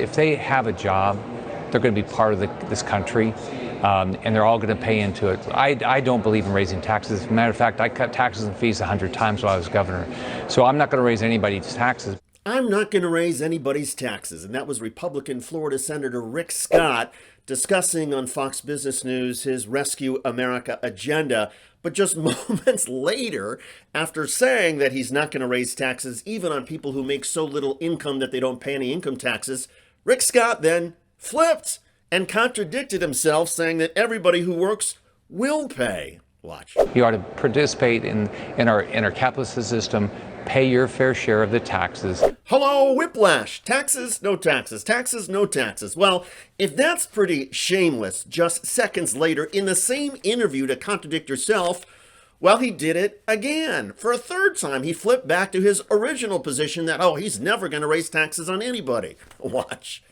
If they have a job, they're going to be part of this country, and they're all going to pay into it. I don't believe in raising taxes. As a matter of fact, I cut taxes and fees 100 times while I was governor. So I'm not going to raise anybody's taxes. I'm not going to raise anybody's taxes. And that was Republican Florida Senator Rick Scott discussing on Fox Business News his Rescue America agenda. But just moments later, after saying that he's not going to raise taxes even on people who make so little income that they don't pay any income taxes, Rick Scott then flipped and contradicted himself, saying that everybody who works will pay. Watch. You ought to participate in our capitalist system, pay your fair share of the taxes. Hello, whiplash. Taxes, no taxes. Taxes, no taxes. Well, if that's pretty shameless, just seconds later, in the same interview to contradict yourself, well, he did it again. For a third time, he flipped back to his original position that, oh, he's never going to raise taxes on anybody. Watch.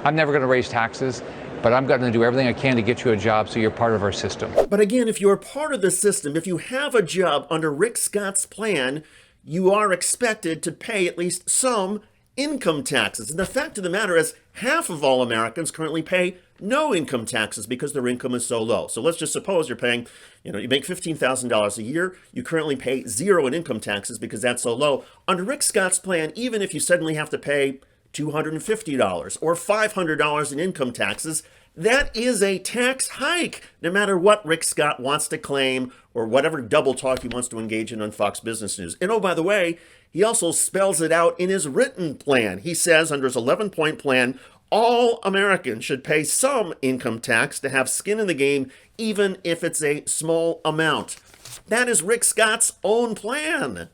I'm never going to raise taxes, but I'm going to do everything I can to get you a job so you're part of our system. But again, if you're part of the system, if you have a job under Rick Scott's plan, you are expected to pay at least some income taxes. And the fact of the matter is, half of all Americans currently pay no income taxes because their income is so low. So let's just suppose you're paying, you make $15,000 a year. You currently pay zero in income taxes because that's so low. Under Rick Scott's plan, even if you suddenly have to pay $250 or $500 in income taxes, that is a tax hike, no matter what Rick Scott wants to claim or whatever double talk he wants to engage in on Fox Business News. And oh, by the way, he also spells it out in his written plan. He says under his 11-point plan, all Americans should pay some income tax to have skin in the game, even if it's a small amount. That is Rick Scott's own plan.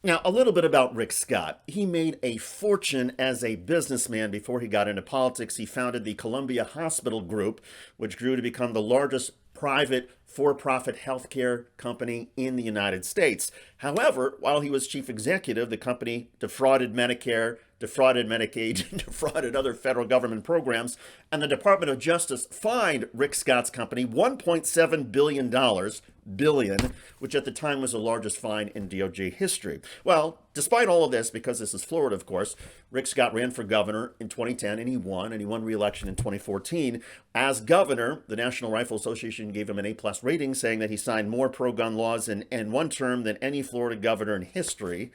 Now, a little bit about Rick Scott. He made a fortune as a businessman before he got into politics. He founded the Columbia Hospital Group, which grew to become the largest private for-profit healthcare company in the United States. However, while he was chief executive, the company defrauded Medicare, defrauded Medicaid, defrauded other federal government programs, and the Department of Justice fined Rick Scott's company $1.7 billion, which at the time was the largest fine in DOJ history. Well, despite all of this, because this is Florida, of course, Rick Scott ran for governor in 2010, and he won re-election in 2014. As governor, the National Rifle Association gave him an A+ rating, saying that he signed more pro-gun laws in one term than any Florida governor in history.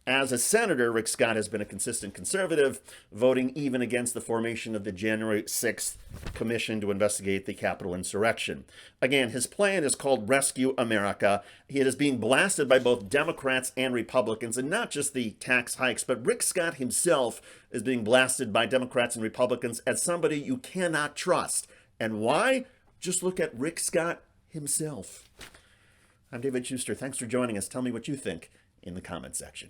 As a senator, Rick Scott has been a consistent conservative, voting even against the formation of the January 6th commission to investigate the Capitol insurrection. Again, his plan is called Rescue America. It is being blasted by both Democrats and Republicans, and not just the tax hikes, but Rick Scott himself is being blasted by Democrats and Republicans as somebody you cannot trust. And why? Just look at Rick Scott himself. I'm David Shuster. Thanks for joining us. Tell me what you think in the comment section.